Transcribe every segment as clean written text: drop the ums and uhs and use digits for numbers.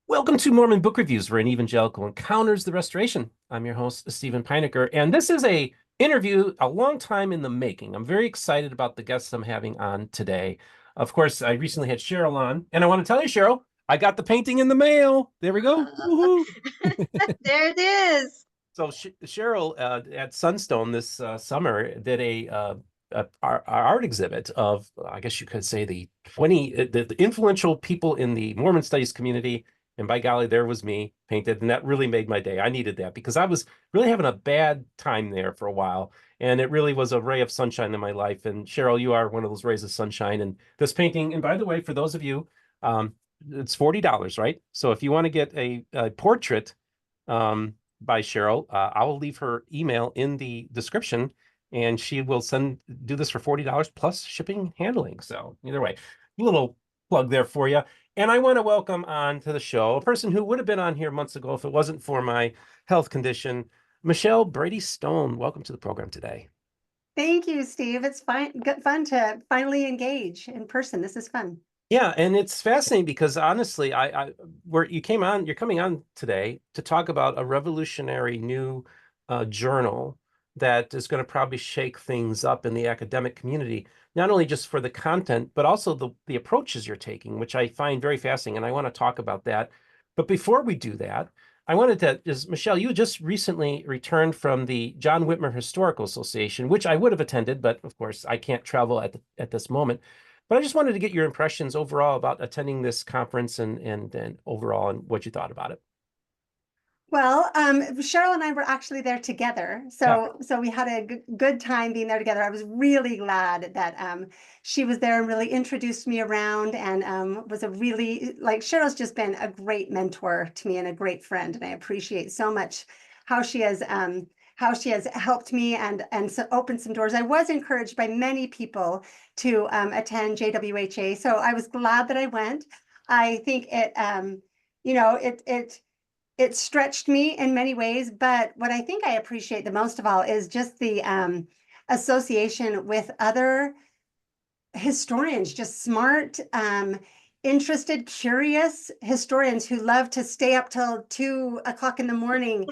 Welcome to Mormon Book Reviews, where an evangelical encounters the restoration. I'm your host, Stephen Peinecker, and this is a interview a long time in the making. I'm very excited about the guests I'm having on today. Of course, I recently had Cheryl on, and I want to tell you, Cheryl, I got the painting in the mail. There we go. Woohoo. There it is. So Cheryl at Sunstone this summer did a art exhibit of, I guess you could say, the influential people in the Mormon studies community. And by golly, there was me painted, and that really made my day. I needed that because I was really having a bad time there for a while, and it really was a ray of sunshine in my life. And Cheryl, you are one of those rays of sunshine. And this painting, and by the way, for those of you, um, it's $40, right? So if you want to get a portrait, by Cheryl. I will leave her email in the description, and she will do this for $40 plus shipping handling. So either way, a little plug there for you. And I want to welcome on to the show a person who would have been on here months ago if it wasn't for my health condition, Michelle Brady Stone. Welcome to the program today. Thank you, Steve. It's fun to finally engage in person. This is fun. Yeah, and it's fascinating because honestly, you're coming on today to talk about a revolutionary new journal that is going to probably shake things up in the academic community, not only just for the content, but also the approaches you're taking, which I find very fascinating, and I want to talk about that. But before we do that, I wanted to just, Michelle, you just recently returned from the John Whitmer Historical Association, which I would have attended, but of course I can't travel at this moment. But I just wanted to get your impressions overall about attending this conference and overall and what you thought about it. Well, Cheryl and I were actually there together, Yeah. so we had a good time being there together. I was really glad that she was there and really introduced me around, and was a really like Cheryl's just been a great mentor to me and a great friend, and I appreciate so much how she has helped me and so opened some doors. I was encouraged by many people to attend JWHA, so I was glad that I went. I think it you know it stretched me in many ways, but what I think I appreciate the most of all is just the association with other historians, just smart, interested, curious historians who love to stay up till 2 o'clock in the morning,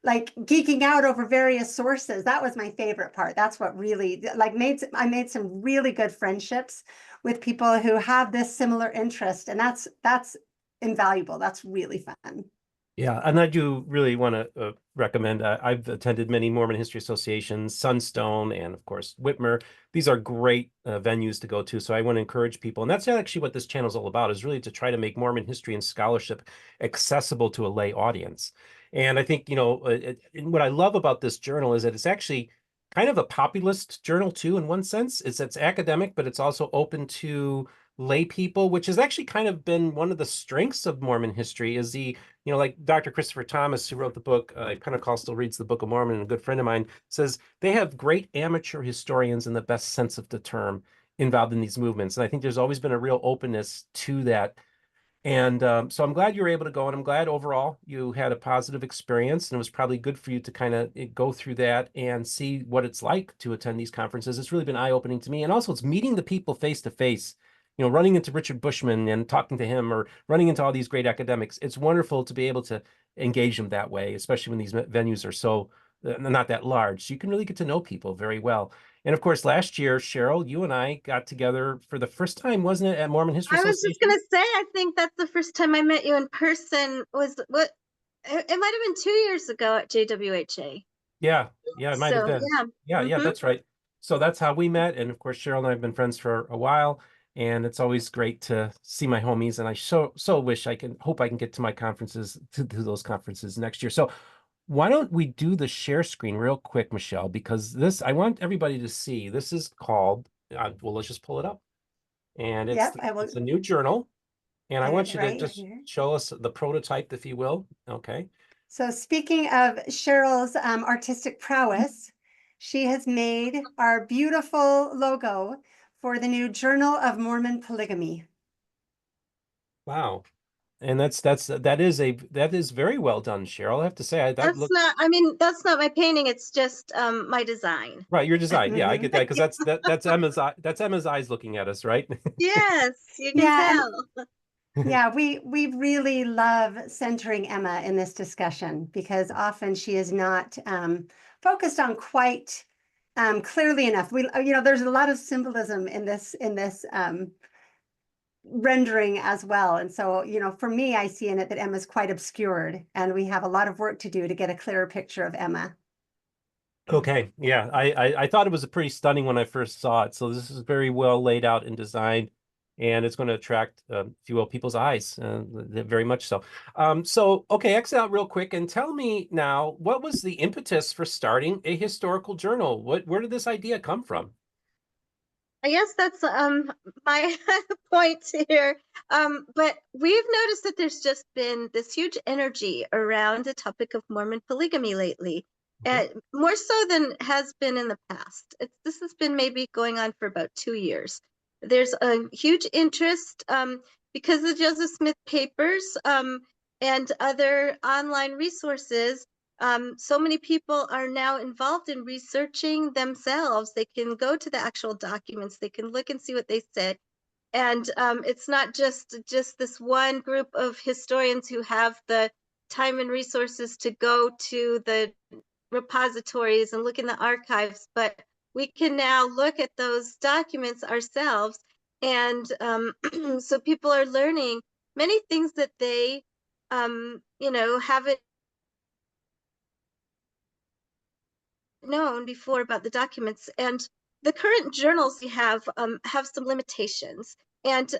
like geeking out over various sources. That was my favorite part. That's what really like I made some really good friendships with people who have this similar interest, and that's invaluable. That's really fun. Yeah, and I do really want to recommend. I've attended many Mormon History Associations, Sunstone, and of course Whitmer. These are great venues to go to. So I want to encourage people, and that's actually what this channel is all about: is really to try to make Mormon history and scholarship accessible to a lay audience. And I think what I love about this journal is that it's actually kind of a populist journal too, in one sense. It's academic, but it's also open to lay people, which has actually kind of been one of the strengths of Mormon history. Is like Dr. Christopher Thomas, who wrote the book, Pentecostal Reads the Book of Mormon, and a good friend of mine, says they have great amateur historians in the best sense of the term involved in these movements. And I think there's always been a real openness to that. And so I'm glad you were able to go, and I'm glad overall you had a positive experience, and it was probably good for you to kind of go through that and see what it's like to attend these conferences. It's really been eye-opening to me, and also it's meeting the people face to face. Running into Richard Bushman and talking to him, or running into all these great academics. It's wonderful to be able to engage them that way, especially when these venues are so not that large. So you can really get to know people very well. And of course, last year, Cheryl, you and I got together for the first time, wasn't it, at Mormon History I was just Association? gonna say, I think that's the first time I met you in person was what it might have been 2 years ago at JWHA. Yeah, yeah, it might have So been. yeah. Yeah, Mm-hmm. that's right. So that's how we met. And of course, Cheryl and I have been friends for a while. And it's always great to see my homies. And I so wish hope I can get to my conferences, to those conferences next year. So why don't we do the share screen real quick, Michelle? Because I want everybody to see. This is called, well, let's just pull it up. And Yep, I will it's a new journal. And I get it want you to right just here. show us the prototype, if you will. Okay. So speaking of Cheryl's artistic prowess, she has made our beautiful logo for the new Journal of Mormon Polygamy. Wow. And that is very well done, Cheryl. I have to say, that That's look not, I mean, that's not my painting. It's just my design. right. Your design, yeah, I get that because Yeah. that's Emma's eyes looking at us, right? Yes, you can Yeah. tell. Yeah, we really love centering Emma in this discussion because often she is not focused on quite clearly enough. There's a lot of symbolism in this rendering as well. And so, for me, I see in it that Emma's quite obscured, and we have a lot of work to do to get a clearer picture of Emma. Okay, yeah, I thought it was a pretty stunning when I first saw it. So this is very well laid out and designed, and it's going to attract, if you will, people's eyes, very much so. So okay, exit out real quick and tell me now, what was the impetus for starting a historical journal? Where did this idea come from? I guess that's my point here. But we've noticed that there's just been this huge energy around the topic of Mormon polygamy lately, Okay. more so than has been in the past. This has been maybe going on for about 2 years. There's a huge interest because of the Joseph Smith papers and other online resources. So many people are now involved in researching themselves. They can go to the actual documents, they can look and see what they said. And it's not just this one group of historians who have the time and resources to go to the repositories and look in the archives, but we can now look at those documents ourselves. And so people are learning many things that they, haven't known before about the documents. And the current journals we have some limitations. And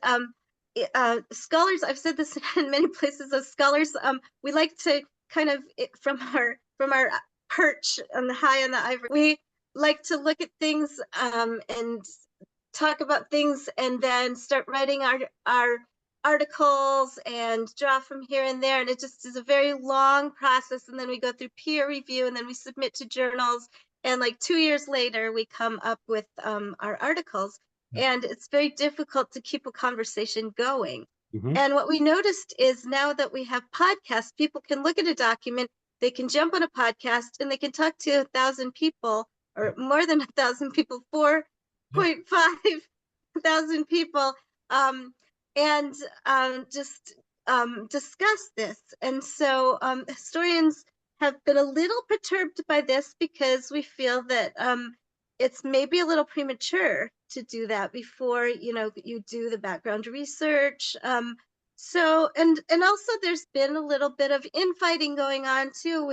scholars, I've said this in many places, as scholars, we like to kind of from our perch on the high on the ivory, we like to look at things and talk about things and then start writing our articles and draw from here and there, and it just is a very long process. And then we go through peer review, and then we submit to journals, and like 2 years later we come up with our articles, and it's very difficult to keep a conversation going. Mhm. And what we noticed is now that we have podcasts, people can look at a document, they can jump on a podcast, and they can talk to 1,000 people or more than 1,000 people, 4.5 thousand people, um, and just discuss this. And so historians have been a little perturbed by this because we feel that it's maybe a little premature to do that before you do the background research. And also there's been a little bit of infighting going on too.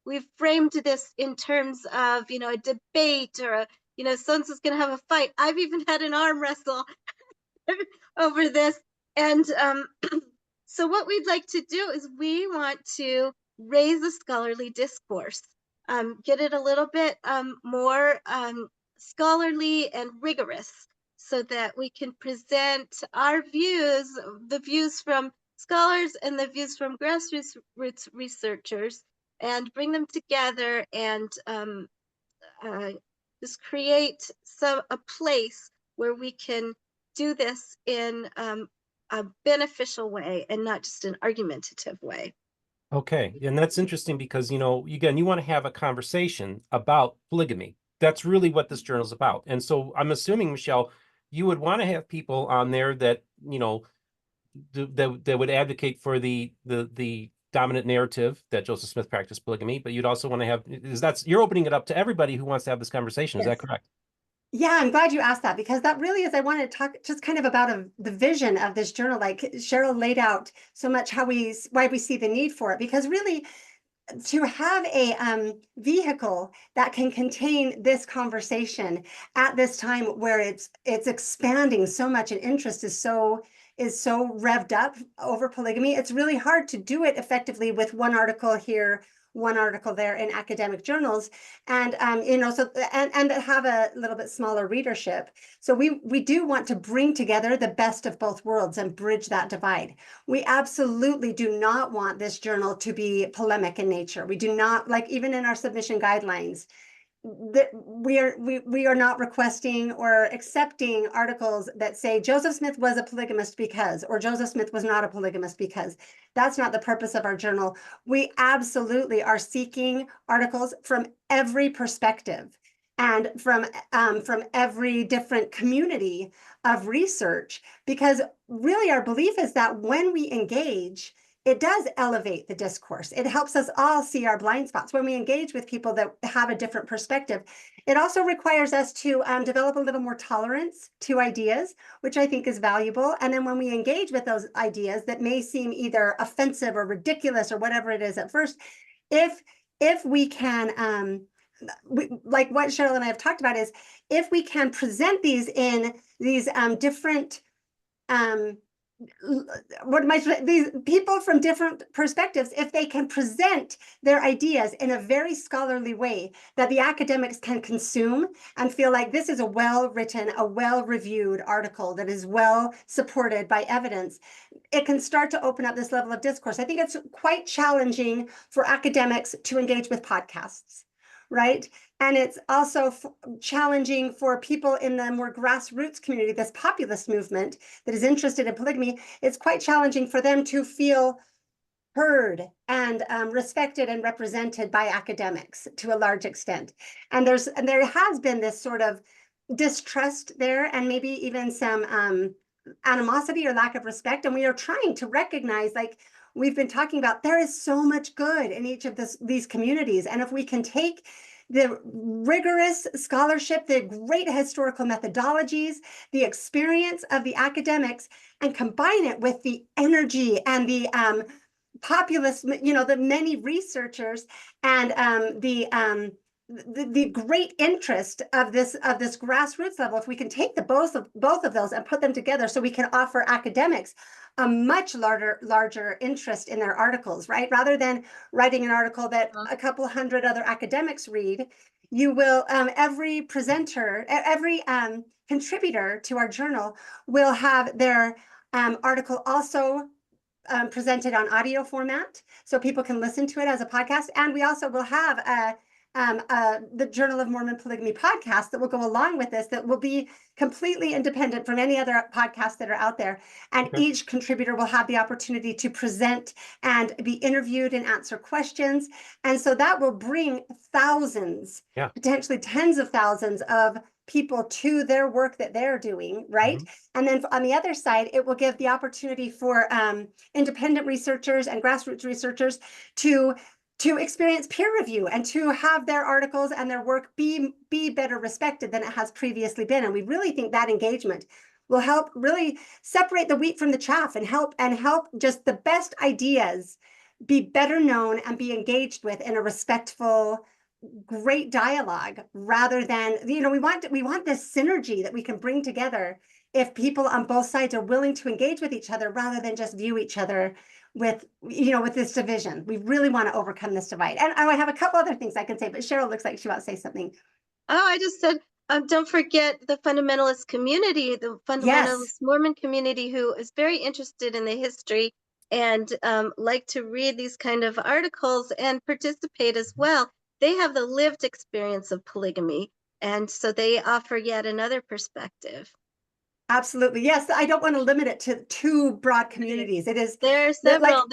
We've framed this in terms of a debate, or so-and-so's going to have a fight. I've even had an arm wrestle over this. And so what we'd like to do is we want to raise a scholarly discourse, get it a little bit more scholarly and rigorous, so that we can present our views, the views from scholars and the views from grassroots researchers, and bring them together and uh, just create a place where we can do this in a beneficial way and not just an argumentative way. Okay, and that's interesting because, again, you want to have a conversation about polygamy. That's really what this journal is about. And so I'm assuming, Michelle, you would want to have people on there that, that would advocate for the dominant narrative that Joseph Smith practiced polygamy, but you'd also want to have, you're opening it up to everybody who wants to have this conversation. Is that Yes. correct? Yeah, I'm glad you asked that because that really is, I wanted to talk just kind of about the vision of this journal. Like Cheryl laid out so much why we see the need for it, because really to have a vehicle that can contain this conversation at this time where it's expanding so much and interest is so revved up over polygamy, it's really hard to do it effectively with one article here, one article there in academic journals, and and have a little bit smaller readership. So we do want to bring together the best of both worlds and bridge that divide. We absolutely do not want this journal to be polemic in nature. We do not, like, even in our submission guidelines, that we are not requesting or accepting articles that say Joseph Smith was a polygamist because, or Joseph Smith was not a polygamist because. That's not the purpose of our journal. We absolutely are seeking articles from every perspective. and from every different community of research, because really our belief is that when we engage, it does elevate the discourse. It helps us all see our blind spots. When we engage with people that have a different perspective, it also requires us to develop a little more tolerance to ideas, which I think is valuable. And then when we engage with those ideas that may seem either offensive or ridiculous or whatever it is at first, if we can, like what Cheryl and I have talked about, is if we can present these in these different these people from different perspectives, if they can present their ideas in a very scholarly way that the academics can consume and feel like this is a well-written, a well-reviewed article that is well supported by evidence, it can start to open up this level of discourse. I think it's quite challenging for academics to engage with podcasts, right? And it's also challenging for people in the more grassroots community, this populist movement that is interested in polygamy. It's quite challenging for them to feel heard and respected and represented by academics to a large extent. And there has been this sort of distrust there, and maybe even some animosity or lack of respect. And we are trying to recognize, like we've been talking about, there is so much good in each of these communities. And if we can take the rigorous scholarship, the great historical methodologies, the experience of the academics, and combine it with the energy and the populist, the many researchers and the great interest of this grassroots level, if we can take both of those and put them together, so we can offer academics a much larger interest in their articles, right? Rather than writing an article that a couple hundred other academics read, you will every presenter, every contributor to our journal will have their article also presented on audio format, so people can listen to it as a podcast. And we also will have the Journal of Mormon Polygamy podcast that will go along with this, that will be completely independent from any other podcasts that are out there. And each contributor will have the opportunity to present and be interviewed and answer questions. And so that will bring thousands, potentially tens of thousands of people to their work that they're doing, right? And then on the other side, it will give the opportunity for independent researchers and grassroots researchers to experience peer review and to have their articles and their work be better respected than it has previously been. And we really think that engagement will help really separate the wheat from the chaff and help just the best ideas be better known and be engaged with in a respectful, great dialogue, rather than, we want this synergy that we can bring together if people on both sides are willing to engage with each other rather than just view each other with this division. We really want to overcome this divide. And I have a couple other things I can say, but Cheryl looks like she wants to say something. Oh, I just said, don't forget the fundamentalist community, the fundamentalist Mormon community, who is very interested in the history and like to read these kind of articles and participate as well. They have the lived experience of polygamy, and so they offer yet another perspective. Absolutely. Yes, I don't want to limit it to two broad communities. It is, there are several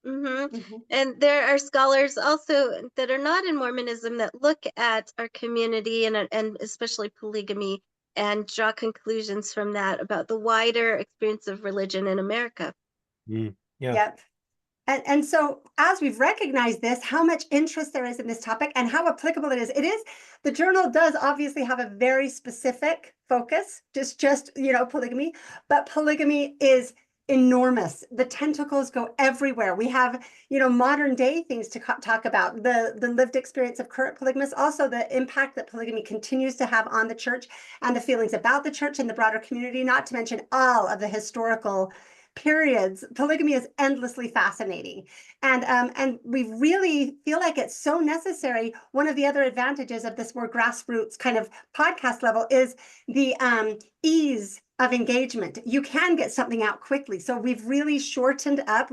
and there are scholars also that are not in Mormonism that look at our community and especially polygamy and draw conclusions from that about the wider experience of religion in America. Yep. And so as we've recognized this, how much interest there is in this topic and how applicable it is, the journal does obviously have a very specific focus, just polygamy, but polygamy is enormous. The tentacles go everywhere. We have, modern day things to talk about, the lived experience of current polygamists, also the impact that polygamy continues to have on the church and the feelings about the church and the broader community, not to mention all of the historical periods. Polygamy is endlessly fascinating. And we really feel like it's so necessary. One of the other advantages of this more grassroots kind of podcast level is the ease of engagement. You can get something out quickly. So we've really shortened up.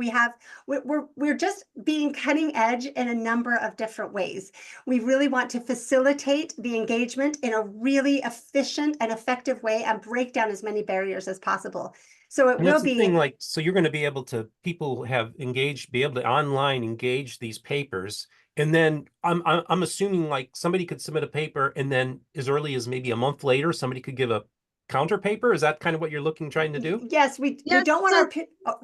We're just being cutting edge in a number of different ways. We really want to facilitate the engagement in a really efficient and effective way and break down as many barriers as possible. So it And will that's the thing, be, like, so you're going to be able to, people have engaged, be able to online engage these papers. And then I'm assuming like somebody could submit a paper and then as early as maybe a month later, somebody could give a counter paper. Is that kind of what you're trying to do? yes, we Yes, don't want so our, oh,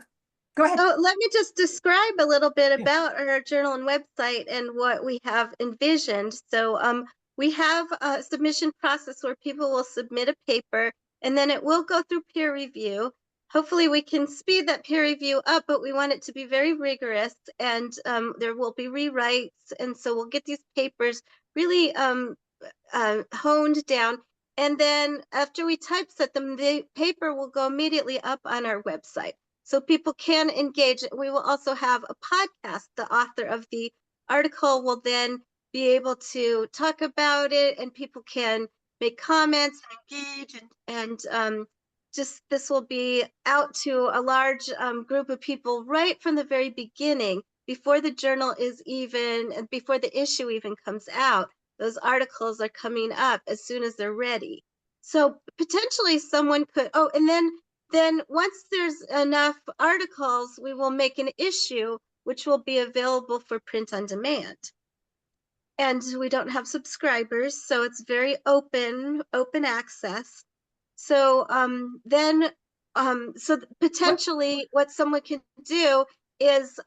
go ahead. oh, let me just describe a little bit Yeah. about our journal and website and what we have envisioned. So we have a submission process where people will submit a paper and then it will go through peer review. Hopefully we can speed that peer review up, but we want it to be very rigorous and there will be rewrites. And so we'll get these papers really honed down. And then after we typeset them, the paper will go immediately up on our website. So people can engage. We will also have a podcast. The author of the article will then be able to talk about it and people can make comments and engage and just this will be out to a large group of people right from the very beginning before the journal is even, before the issue even comes out. Those articles are coming up as soon as they're ready. So potentially someone could, oh, and then once there's enough articles, we will make an issue which will be available for print on demand. And we don't have subscribers, so it's very open access. So so potentially what someone can do is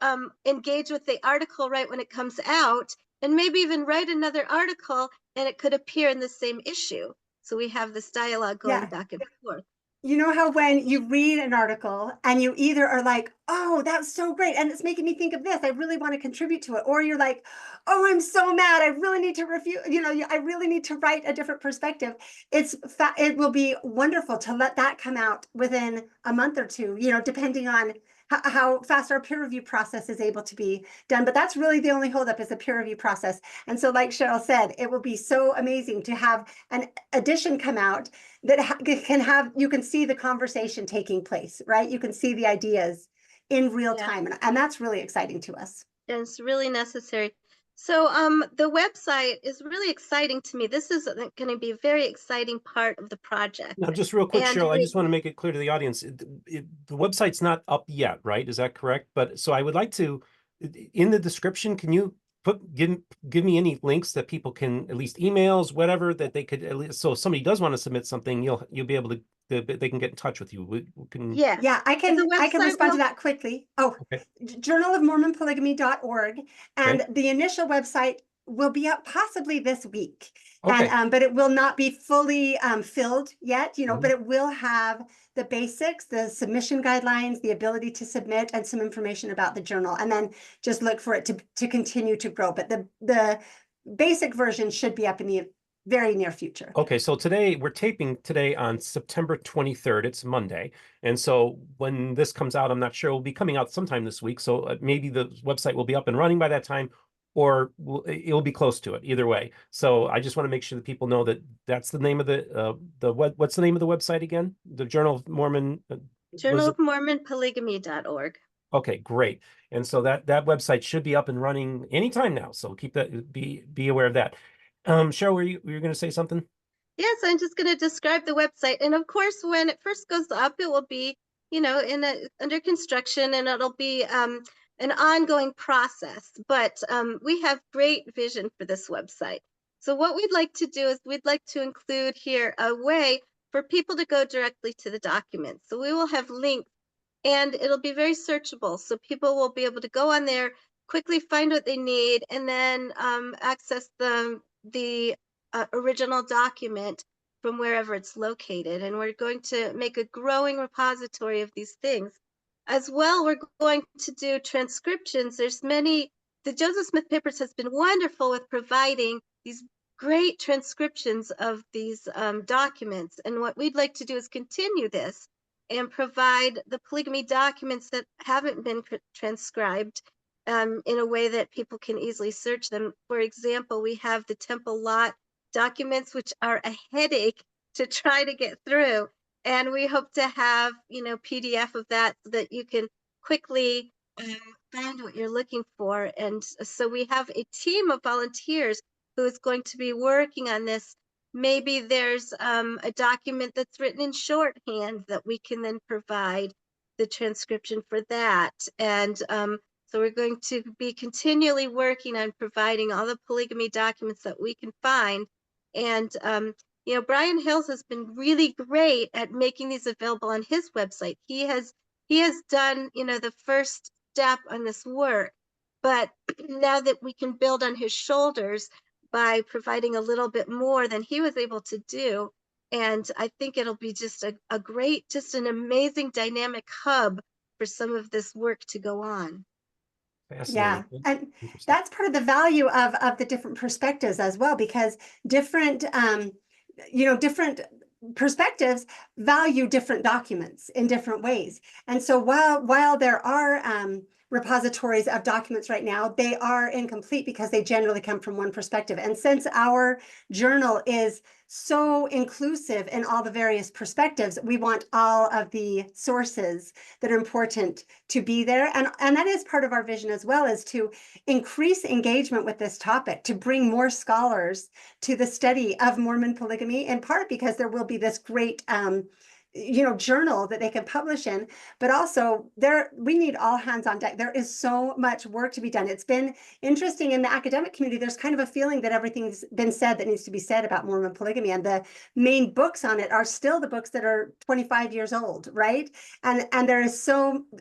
engage with the article right when it comes out and maybe even write another article and it could appear in the same issue. So we have this dialogue going Yeah. back and forth. You know how when you read an article and you either are like, oh, that's so great, and it's making me think of this, I really want to contribute to it, or you're like, oh, I'm so mad, I really need to refute, I really need to write a different perspective. It will be wonderful to let that come out within a month or two, depending on how fast our peer review process is able to be done. But that's really the only holdup, is the peer review process. And so, like Cheryl said, it will be so amazing to have an edition come out that you can see the conversation taking place, right? You can see the ideas in real time. And that's really exciting to us. It's really necessary. So the website is really exciting to me. This is going to be a very exciting part of the project. Now, just real quick, And Cheryl, I just want to make it clear to the audience, the website's not up yet, right? Is that correct? But so I would like to, in the description, can you give me any links that people can, at least emails, whatever, that they could at least, so if somebody does want to submit something, you'll be able to, they can get in touch with you. We can. Yeah, I can respond to that quickly. Oh, Okay. journalofmormonpolygamy.org. And Okay. the initial website will be up possibly this week. Okay. And but it will not be fully filled yet, Mhm. but it will have the basics, the submission guidelines, the ability to submit, and some information about the journal. And then just look for it to continue to grow. But the basic version should be up in the very near future. Okay, so today we're taping today on September 23rd. It's Monday. And so when this comes out, I'm not sure, it'll be coming out sometime this week. So maybe the website will be up and running by that time, or it'll be close to it, either way. So I just want to make sure that people know that that's the name of what's the name of the website again? The Journal of Mormon. Journal of Mormon Polygamy.org. Okay, great. And so that website should be up and running anytime now. So keep that, be aware of that. Cheryl, were you going to say something? Yes, I'm just going to describe the website. And of course, when it first goes up, it will be, under construction and it'll be an ongoing process. But we have great vision for this website. So what we'd like to do is we'd like to include here a way for people to go directly to the documents. So we will have links and it'll be very searchable. So people will be able to go on there, quickly find what they need, and then access the original document from wherever it's located. And we're going to make a growing repository of these things. As well, we're going to do transcriptions. The Joseph Smith Papers has been wonderful with providing these great transcriptions of these documents. And what we'd like to do is continue this and provide the polygamy documents that haven't been transcribed in a way that people can easily search them. For example, we have the temple lot documents, which are a headache to try to get through. And we hope to have, PDF of that so that you can quickly find what you're looking for. And so we have a team of volunteers who is going to be working on this maybe there's a document that's written in shorthand that we can then provide the transcription for that. And so we're going to be continually working on providing all the polygamy documents that we can find. And you know, Brian Hills has been really great at making these available on his website. He has done, you know, the first step on this work, but now that we can build on his shoulders by providing a little bit more than he was able to do. And I think it'll be just a great, just an amazing dynamic hub for some of this work to go on. Yeah, Fascinating. and Interesting. that's part of the value of the different perspectives as well, because different different perspectives value different documents in different ways. And so while there are repositories of documents right now, they are incomplete because they generally come from one perspective. And since our journal is so inclusive in all the various perspectives, we want all of the sources that are important to be there. And that is part of our vision as well, is to increase engagement with this topic, to bring more scholars to the study of Mormon polygamy, in part because there will be this great journal that they can publish in, but also we need all hands on deck. There is so much work to be done. It's been interesting in the academic community. There's kind of a feeling that everything's been said that needs to be said about Mormon polygamy, and the main books on it are still the books that are 25 years old, right? And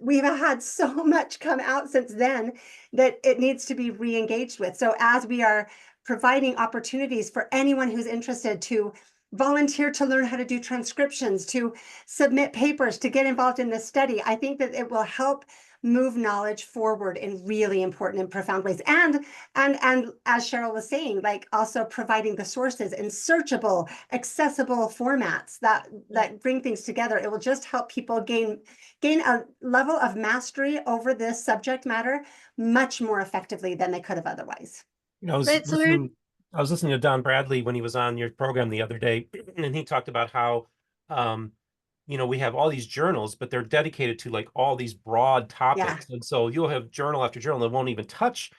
we've had so much come out since then that it needs to be re-engaged with. So as we are providing opportunities for anyone who's interested to volunteer to learn how to do transcriptions, to submit papers, to get involved in this study, I think that it will help move knowledge forward in really important and profound ways. And as Cheryl was saying, like also providing the sources in searchable, accessible formats that bring things together. It will just help people gain a level of mastery over this subject matter much more effectively than they could have otherwise. You know, Right, so I was listening to Don Bradley when he was on your program the other day, and he talked about how, we have all these journals, but they're dedicated to like all these broad topics. And so you'll have journal after journal that won't even touch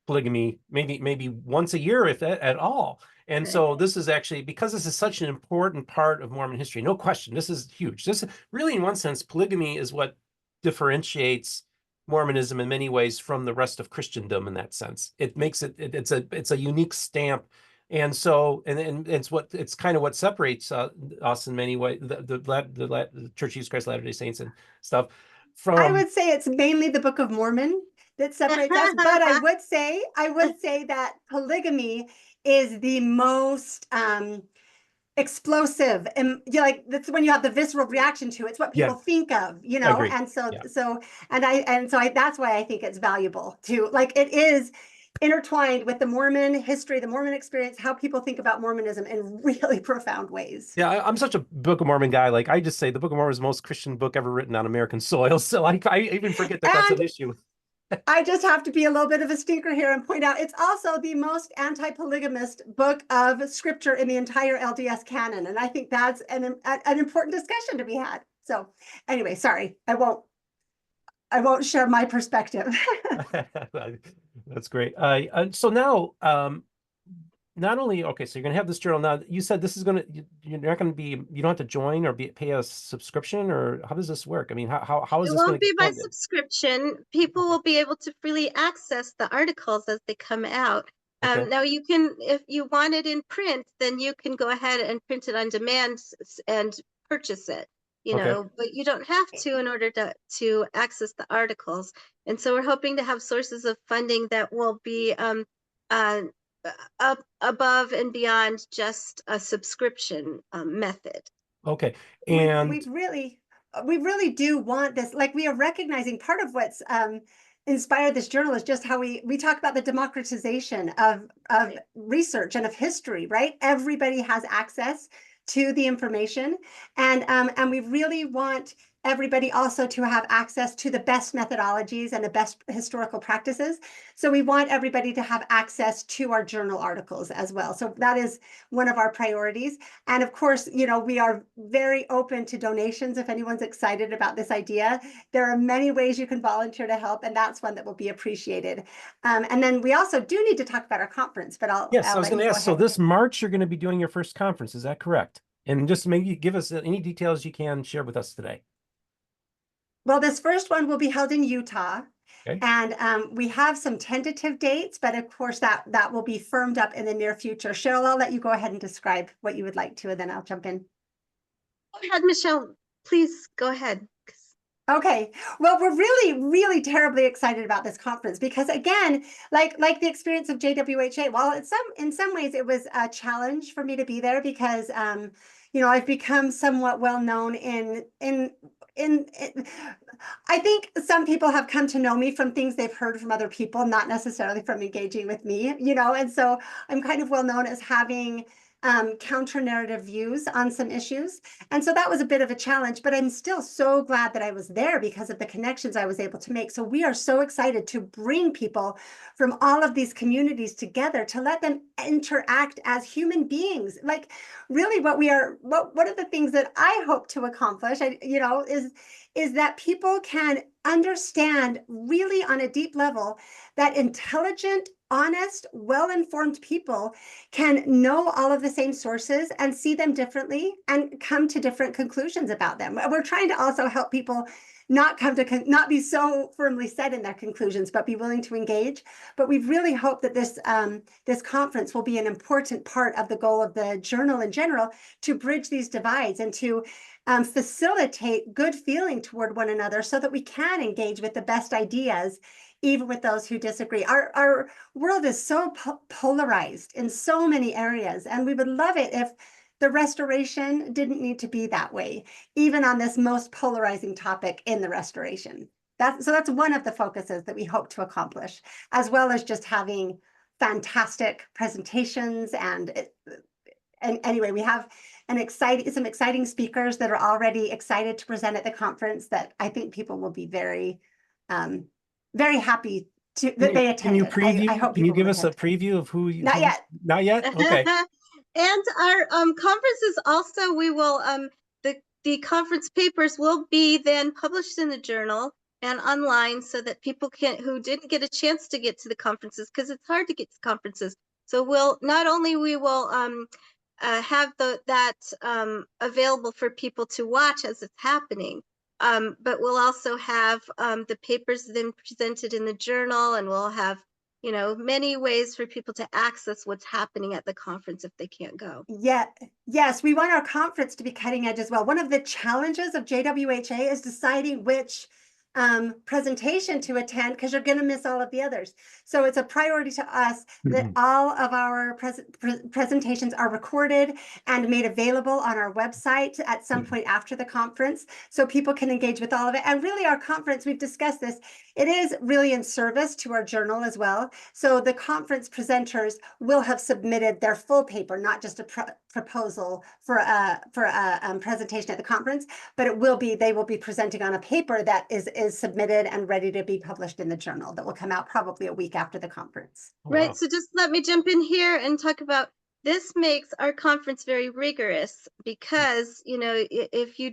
polygamy, maybe once a year, if at all. And so this is actually, because this is such an important part of Mormon history, no question, this is huge. This really, in one sense, polygamy is what differentiates Mormonism in many ways from the rest of Christendom in that sense. It makes it's a unique stamp. And so, and it's kind of what separates us in many ways, the Church of Jesus Christ of Latter-day Saints and stuff from. I would say it's mainly the Book of Mormon that separates us, but I would say that polygamy is the most explosive, and like that's when you have the visceral reaction to it. It's what people think of, and so that's why I think it's valuable to, like, it is intertwined with the Mormon history, the Mormon experience, how people think about Mormonism in really profound ways. Yeah, I'm such a Book of Mormon guy. Like, I just say the Book of Mormon is the most Christian book ever written on American soil. So I even forget that that's an issue. I just have to be a little bit of a stinker here and point out it's also the most anti-polygamist book of scripture in the entire LDS canon. And I think that's an important discussion to be had. So anyway, sorry, I won't share my perspective. That's great. So now, not only, okay, so you're going to have this journal. Now, you said this is going to, you're not going to be, you don't have to join or pay a subscription, or how does this work? I mean, how is this going to be by funded? subscription. People will be able to freely access the articles as they come out. Now you can, if you want it in print, then you can go ahead and print it on demand and purchase it, but you don't have to in order to access the articles. And so we're hoping to have sources of funding that will be up above and beyond just a subscription method. Okay. And we really do want this. Like, we are recognizing part of what's inspired this journal is just how we talk about the democratization of research and of history, right? Everybody has access to the information, and we really want everybody also to have access to the best methodologies and the best historical practices. So we want everybody to have access to our journal articles as well. So that is one of our priorities. And of course, you know, we are very open to donations if anyone's excited about this idea. There are many ways you can volunteer to help, and that's one that will be appreciated. And then we also do need to talk about our conference, but Yes, I was let going you to go ask, so ahead. this March, you're going to be doing your first conference, is that correct? And just maybe give us any details you can share with us today. Well, this first one will be held in Utah. Okay. And we have some tentative dates, but of course that will be firmed up in the near future. Cheryl, I'll let you go ahead and describe what you would like to, and then I'll jump in. Go ahead, Michelle. Please go ahead. Okay, well, we're really, really terribly excited about this conference because, again, like the experience of JWHA, while in some ways it was a challenge for me to be there because, you know, I've become somewhat well known in I think some people have come to know me from things they've heard from other people, not necessarily from engaging with me, you know, and so I'm kind of well known as having counter narrative views on some issues. And so that was a bit of a challenge, but I'm still so glad that I was there because of the connections I was able to make. So we are so excited to bring people from all of these communities together to let them interact as human beings. Like really what one of the things that I hope to accomplish, you know, is that people can understand really on a deep level that intelligent, honest, well-informed people can know all of the same sources and see them differently and come to different conclusions about them. We're trying to also help people not not be so firmly set in their conclusions, but be willing to engage. But we really hope that this conference will be an important part of the goal of the journal in general to bridge these divides and to facilitate good feeling toward one another so that we can engage with the best ideas, even with those who disagree. Our world is so polarized in so many areas, and we would love it if the restoration didn't need to be that way, even on this most polarizing topic in the restoration. So that's one of the focuses that we hope to accomplish, as well as just having fantastic presentations. And anyway, we have some exciting speakers that are already excited to present at the conference that I think people will be very, very happy that they attended. Can you preview? I hope Can you people give will us a attend. preview of who you? Not yet. Not yet. Okay. And our conferences also, we will the conference papers will be then published in the journal and online so that people who didn't get a chance to get to the conferences, because it's hard to get to conferences. So we'll not only we will have that available for people to watch as it's happening, but we'll also have the papers then presented in the journal, and we'll have, you know, many ways for people to access what's happening at the conference if they can't go. Yeah, yes, we want our conference to be cutting edge as well. One of the challenges of JWHA is deciding which presentation to attend because you're going to miss all of the others. So it's a priority to us that all of our presentations are recorded and made available on our website at some point after the conference so people can engage with all of it. And really our conference, we've discussed this, it is really in service to our journal as well. So the conference presenters will have submitted their full paper, not just a proposal for a presentation at the conference, but they will be presenting on a paper that is submitted and ready to be published in the journal that will come out probably a week after the conference. Right. So just let me jump in here and talk about this. Makes our conference very rigorous because, you know, if you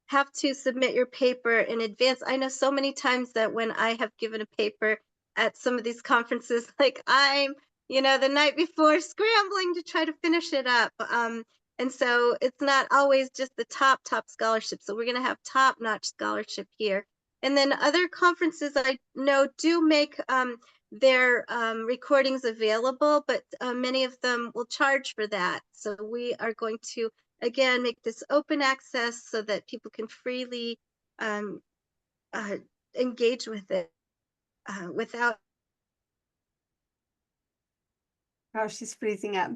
have to submit your paper in advance. I know so many times that when I have given a paper at some of these conferences, like I'm, you know, the night before scrambling to try to finish it up. And so it's not always just the top scholarship. So we're going to have top-notch scholarship here. And then other conferences I know do make their recordings available, but many of them will charge for that. So we are going to, again, make this open access so that people can freely engage with it without. Oh, she's freezing up.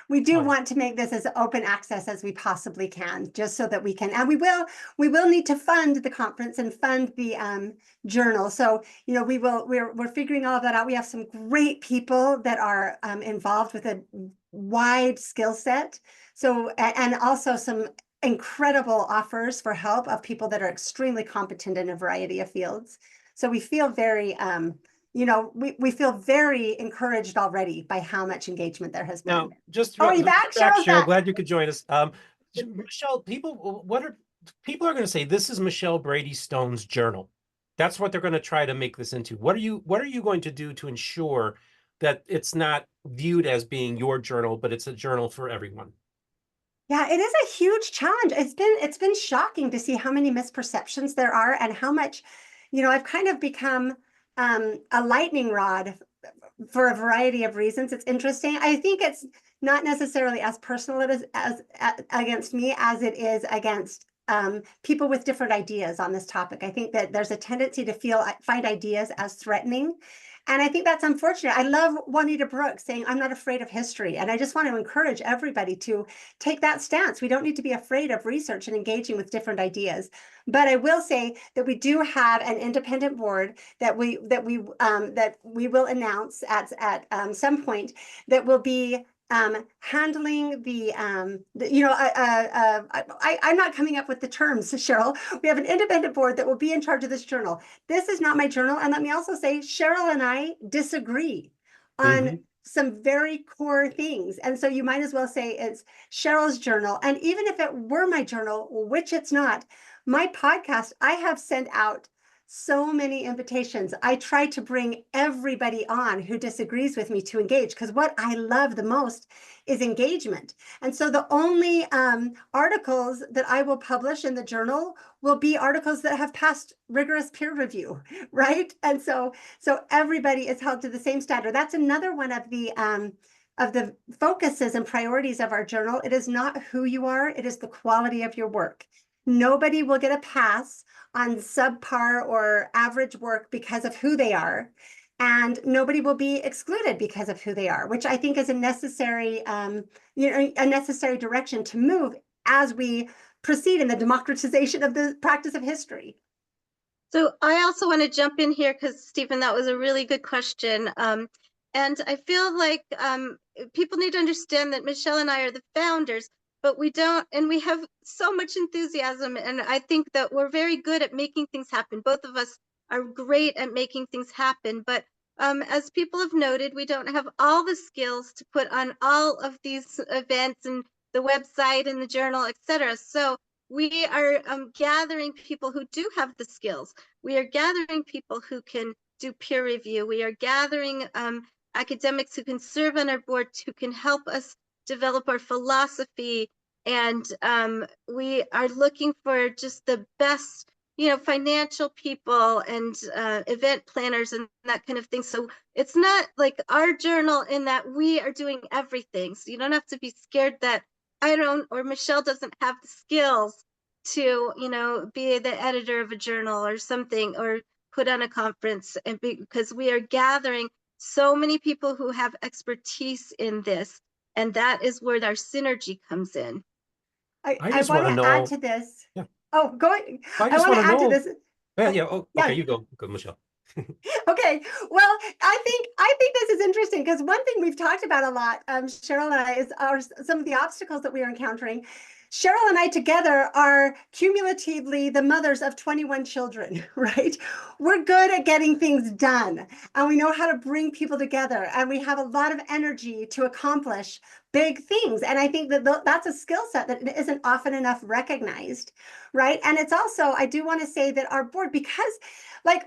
We do want to make this as open access as we possibly can, just so that we can, and we will need to fund the conference and fund the journal. So, you know, we're figuring all of that out. We have some great people that are involved with a wide skill set. So, and also some incredible offers for help of people that are extremely competent in a variety of fields. So we feel very, we feel very encouraged already by how much engagement there has Now, been. just Oh, are you welcome back? back, Cheryl's Cheryl. back. Glad you could join us. Michelle, people are going to say this is Michelle Brady Stone's journal. That's what they're going to try to make this into. What are you going to do to ensure that it's not viewed as being your journal, but it's a journal for everyone? Yeah, it is a huge challenge. It's been shocking to see how many misperceptions there are and how much, I've kind of become a lightning rod for a variety of reasons. It's interesting. I think it's not necessarily as personal as against me as it is against people with different ideas on this topic. I think that there's a tendency to find ideas as threatening. And I think that's unfortunate. I love Juanita Brooks saying, I'm not afraid of history. And I just want to encourage everybody to take that stance. We don't need to be afraid of research and engaging with different ideas. But I will say that we do have an independent board that we will announce at some point that will be handling I'm not coming up with the terms, Cheryl. We have an independent board that will be in charge of this journal. This is not my journal. And let me also say, Cheryl and I disagree on some very core things. And so you might as well say it's Cheryl's journal. And even if it were my journal, which it's not, my podcast, I have sent out so many invitations. I try to bring everybody on who disagrees with me to engage, because what I love the most is engagement. And so the only articles that I will publish in the journal will be articles that have passed rigorous peer review, right? And so everybody is held to the same standard. That's another one of the focuses and priorities of our journal. It is not who you are, it is the quality of your work. Nobody will get a pass on subpar or average work because of who they are. And nobody will be excluded because of who they are, which I think is a necessary direction to move as we proceed in the democratization of the practice of history. So I also want to jump in here because, Stephen, that was a really good question. And I feel like people need to understand that Michelle and I are the founders, but we don't, and we have so much enthusiasm. And I think that we're very good at making things happen. Both of us are great at making things happen. But as people have noted, we don't have all the skills to put on all of these events and the website and the journal, etc. So we are gathering people who do have the skills. We are gathering people who can do peer review. We are gathering academics who can serve on our board, who can help us develop our philosophy. And we are looking for just the best, financial people and event planners and that kind of thing. So it's not like our journal in that we are doing everything. So you don't have to be scared that I don't, or Michelle doesn't have the skills to, be the editor of a journal or something, or put on a conference. And because we are gathering so many people who have expertise in this, and that is where our synergy comes in. I I just want want to to add know. to this. Yeah. Oh, go. I I just want want to to add to know. this. Yeah, Oh, yeah. Oh, yeah. okay, you go, Michelle. Okay, well, I think this is interesting because one thing we've talked about a lot, Cheryl and I, are some of the obstacles that we are encountering. Cheryl and I together are cumulatively the mothers of 21 children, right? We're good at getting things done, and we know how to bring people together, and we have a lot of energy to accomplish big things. And I think that that's a skill set that isn't often enough recognized, right? And it's also, I do want to say that our board, because like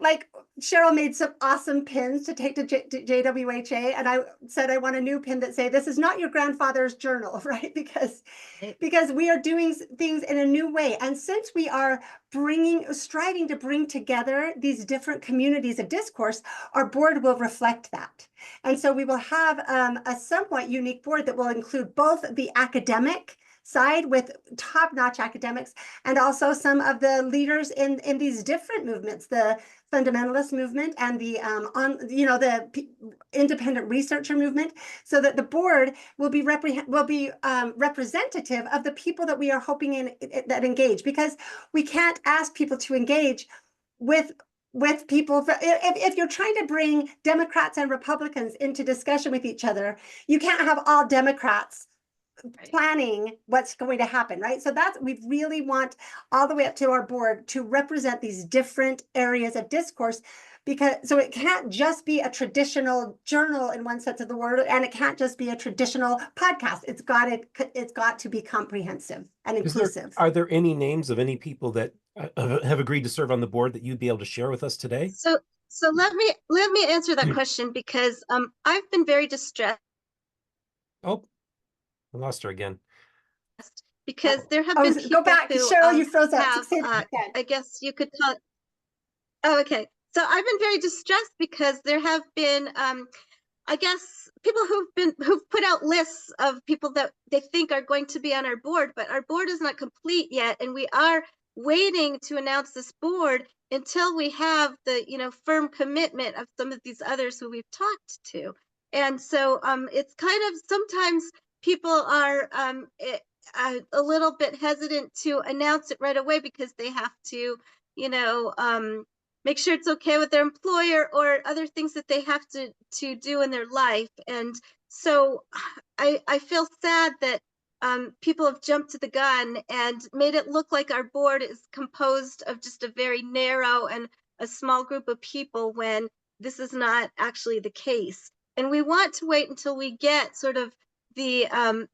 Cheryl made some awesome pins to take to JWHA, and I said I want a new pin that say this is not your grandfather's journal, right? Because we are doing things in a new way, and since we are striving to bring together these different communities of discourse, our board will reflect that. And so we will have a somewhat unique board that will include both the academic side with top-notch academics and also some of the leaders in these different movements, the fundamentalist movement and the independent researcher movement, so that the board will be representative of the people that we are hoping that engage, because we can't ask people to engage with people. If you're trying to bring Democrats and Republicans into discussion with each other, you can't have all Democrats planning what's going to happen, right? So that's, we really want all the way up to our board to represent these different areas of discourse, because so it can't just be a traditional journal in one sense of the word, and it can't just be a traditional podcast. It's got to be comprehensive and inclusive. Are there any names of any people that have agreed to serve on the board that you'd be able to share with us today? So let me answer that question, because I've been very distressed. Oh, I lost her again. Because there have been people go back, who Cheryl, you froze up. have, I guess you could call it. Oh, okay. So I've been very distressed because there have been, I guess, people who've put out lists of people that they think are going to be on our board, but our board is not complete yet, and we are waiting to announce this board until we have the firm commitment of some of these others who we've talked to. And so it's kind of, sometimes people are a little bit hesitant to announce it right away because they have to, make sure it's okay with their employer or other things that they have to do in their life. And so I feel sad that people have jumped to the gun and made it look like our board is composed of just a very narrow and a small group of people, when this is not actually the case. And we want to wait until we get sort of the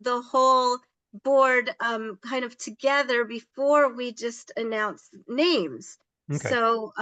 whole board kind of together before we just announce names. Okay. So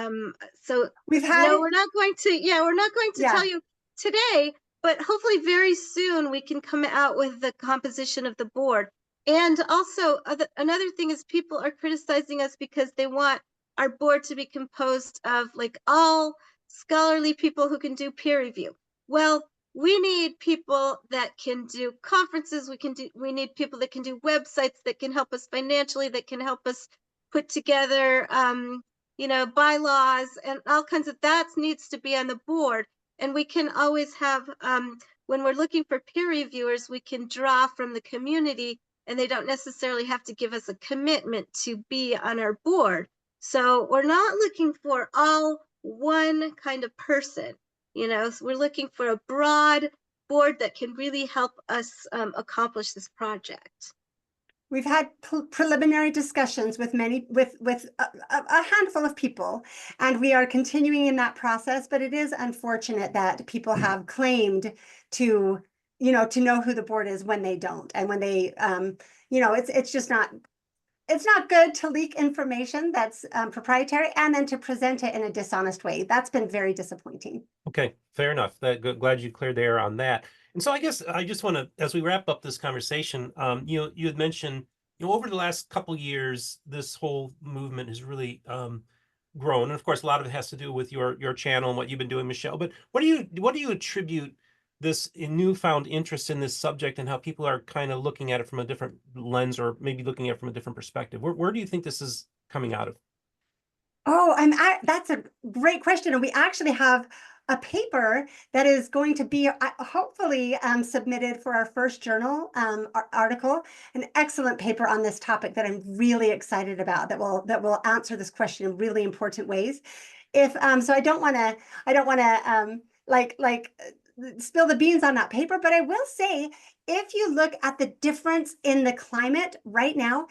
we've had no, we're not going to tell you today, but hopefully very soon we can come out with the composition of the board. And also another thing is, people are criticizing us because they want our board to be composed of like all scholarly people who can do peer review. Well, we need people that can do conferences. We need people that can do websites, that can help us financially, that can help us put together bylaws and all kinds of that needs to be on the board. And we can always have, when we're looking for peer reviewers, we can draw from the community, and they don't necessarily have to give us a commitment to be on our board. So we're not looking for all one kind of person, so we're looking for a broad board that can really help us accomplish this project. We've had preliminary discussions with a handful of people, and we are continuing in that process. But it is unfortunate that people have claimed to know who the board is when they don't, and when they, it's just not. It's not good to leak information that's proprietary and then to present it in a dishonest way. That's been very disappointing. Okay, fair enough. Glad you cleared the air on that. And so I guess I just want to, as we wrap up this conversation, you had mentioned, over the last couple of years, this whole movement has really grown. And of course, a lot of it has to do with your channel and what you've been doing, Michelle. But what do you attribute this newfound interest in this subject, and how people are kind of looking at it from a different lens, or maybe looking at it from a different perspective? Where do you think this is coming out of? Oh, that's a great question. And we actually have a paper that is going to be hopefully submitted for our first journal article, an excellent paper on this topic that I'm really excited about, that will answer this question in really important ways. So I don't want to spill the beans on that paper, but I will say, if you look at the difference in the climate right now,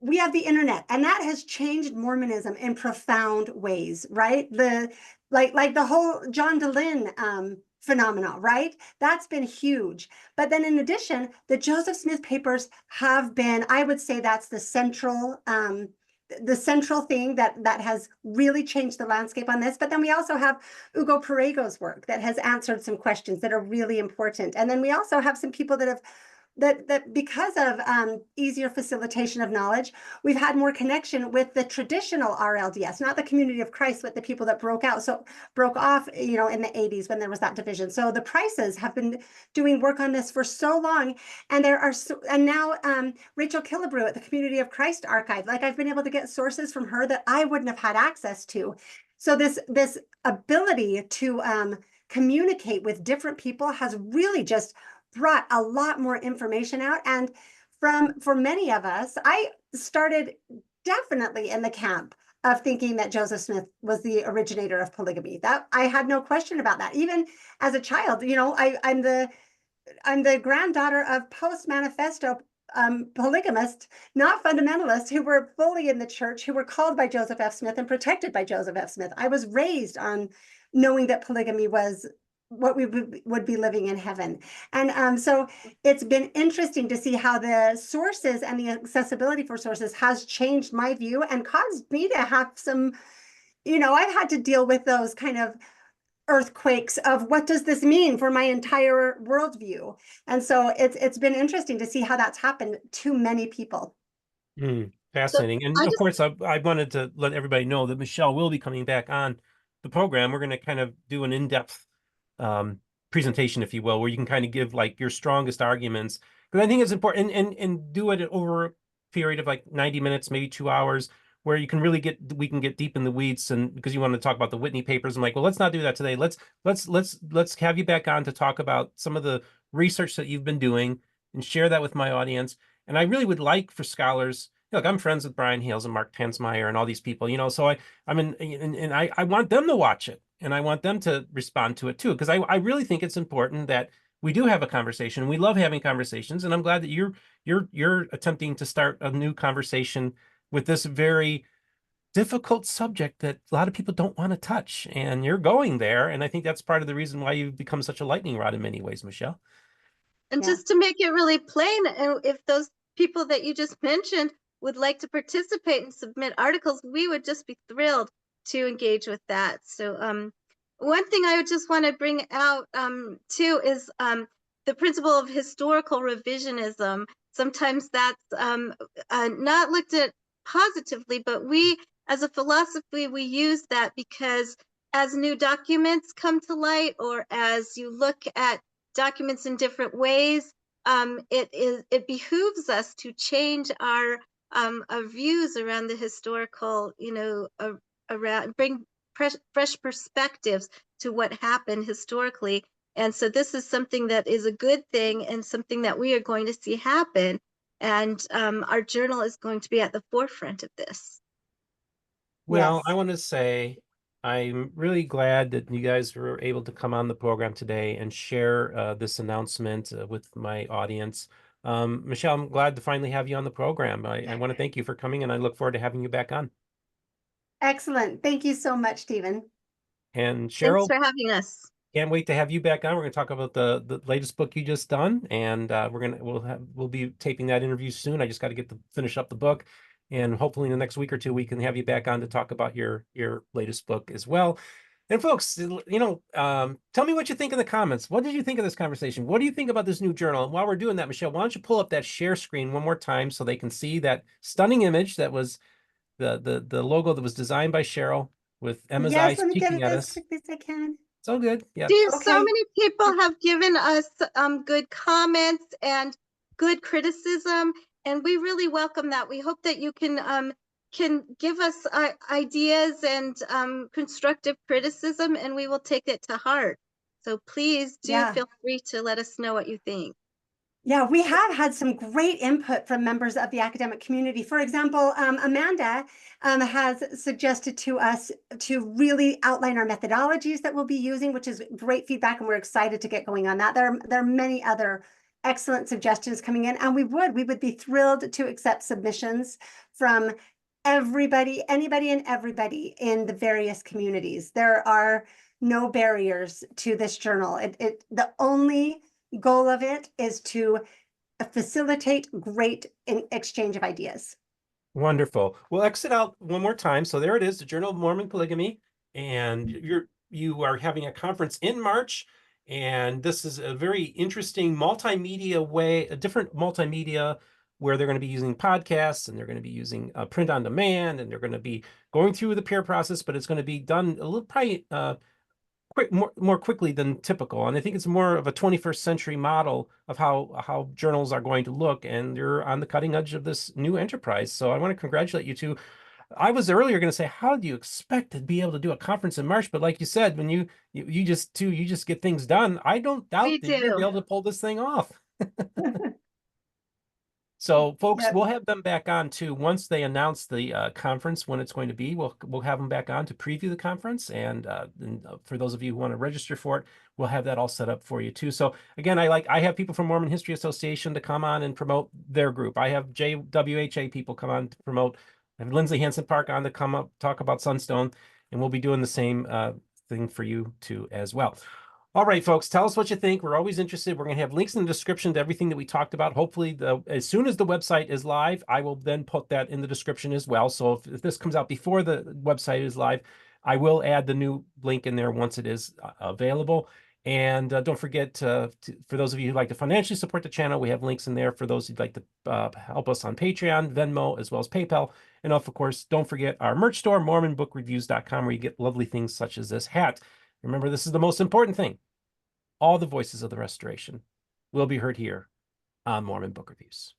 we have the internet, and that has changed Mormonism in profound ways, right? The whole John DeLynn phenomena, right? That's been huge. But then in addition, the Joseph Smith papers have been, I would say that's the central thing that has really changed the landscape on this. But then we also have Ugo Perego's work that has answered some questions that are really important. And then we also have some people that have that because of easier facilitation of knowledge, we've had more connection with the traditional RLDS, not the Community of Christ, but the people that broke off, in the 80s when there was that division. So the Prices have been doing work on this for so long, and now Rachel Killebrew at the Community of Christ archive, I've been able to get sources from her that I wouldn't have had access to. So this ability to communicate with different people has really just brought a lot more information out. And for many of us, I started definitely in the camp of thinking that Joseph Smith was the originator of polygamy. That I had no question about that. Even as a child, I'm the I'm the granddaughter of post-manifesto polygamists, not fundamentalists, who were fully in the church, who were called by Joseph F. Smith and protected by Joseph F. Smith. I was raised on knowing that polygamy was what we would be living in heaven. And so it's been interesting to see how the sources and the accessibility for sources has changed my view and caused me to have some, I've had to deal with those kind of earthquakes of what does this mean for my entire worldview. And so it's been interesting to see how that's happened to many people. So Fascinating. And I of just course, I wanted to let everybody know that Michelle will be coming back on the program. We're going to kind of do an in-depth presentation, if you will, where you can kind of give like your strongest arguments. Because I think it's important and do it over a period of like 90 minutes, maybe 2 hours, where you can really we can get deep in the weeds. And because you want to talk about the Whitney papers, I'm like, well, let's not do that today. Let's have you back on to talk about some of the research that you've been doing and share that with my audience. And I really would like for scholars, look, I'm friends with Brian Hales and Mark Tansmeyer and all these people, so I'm in, and I want them to watch it and I want them to respond to it too, because I really think it's important that we do have a conversation. We love having conversations, and I'm glad that you're attempting to start a new conversation with this very difficult subject that a lot of people don't want to touch, and you're going there. And I think that's part of the reason why you've become such a lightning rod in many ways, Michelle. And Yeah. just to make it really plain, and if those people that you just mentioned would like to participate and submit articles, we would just be thrilled to engage with that. So one thing I would just want to bring out too is the principle of historical revisionism. Sometimes that's not looked at positively, but we as a philosophy, we use that because as new documents come to light, or as you look at documents in different ways, it behooves us to change our views around the historical, around bring fresh perspectives to what happened historically. And so this is something that is a good thing and something that we are going to see happen. And our journal is going to be at the forefront of this. Well, Yes. I want to say I'm really glad that you guys were able to come on the program today and share this announcement with my audience. Michelle, I'm glad to finally have you on the program. I want to thank you for coming, and I look forward to having you back on. Excellent. Thank you so much, Stephen. And Thanks Cheryl, for having us. can't wait to have you back on. We're going to talk about the latest book you just done, and we'll be taping that interview soon. I just got to finish up the book, and hopefully in the next week or two we can have you back on to talk about your latest book as well. And folks, tell me what you think in the comments. What did you think of this conversation? What do you think about this new journal? And while we're doing that, Michelle, why don't you pull up that share screen one more time so they can see that stunning image that was the logo that was designed by Cheryl with Emma's Yes, eyes let me get peeking it at as us. quickly as I can. It's all good. Yeah. Steve, so Okay. many people have given us good comments and good criticism, and we really welcome that. We hope that you can give us ideas and constructive criticism, and we will take it to heart. So please do Yeah. feel free to let us know what you think. Yeah, we have had some great input from members of the academic community. For example, Amanda has suggested to us to really outline our methodologies that we'll be using, which is great feedback, and we're excited to get going on that. There are many other excellent suggestions coming in, and we would be thrilled to accept submissions from anybody and everybody in the various communities. There are no barriers to this journal. The only goal of it is to facilitate great exchange of ideas. Wonderful. We'll exit out one more time. So there it is, the Journal of Mormon Polygamy. And you are having a conference in March. And this is a very interesting multimedia way, a different multimedia where they're going to be using podcasts, and they're going to be using print on demand, and they're going to be going through the peer process, but it's going to be done a little probably more quickly than typical. And I think it's more of a 21st century model of how journals are going to look, and you're on the cutting edge of this new enterprise. So I want to congratulate you two. I was earlier going to say, how do you expect to be able to do a conference in March? But like you said, when you just get things done, I don't doubt We that you're going to be do. able to pull this thing off. So folks, Yep. we'll have them back on too. Once they announce the conference, when it's going to be, we'll have them back on to preview the conference. And for those of you who want to register for it, we'll have that all set up for you too. So again, I have people from Mormon History Association to come on and promote their group. I have JWHA people come on to promote. I have Lindsay Hansen Park on to come up, talk about Sunstone, and we'll be doing the same thing for you too as well. All right, folks, tell us what you think. We're always interested. We're going to have links in the description to everything that we talked about. Hopefully, as soon as the website is live, I will then put that in the description as well. So if this comes out before the website is live, I will add the new link in there once it is available. And don't forget, for those of you who'd like to financially support the channel, we have links in there for those who'd like to help us on Patreon, Venmo, as well as PayPal. And of course, don't forget our merch store, MormonBookReviews.com, where you get lovely things such as this hat. Remember, this is the most important thing. All the voices of the restoration will be heard here on Mormon Book Reviews.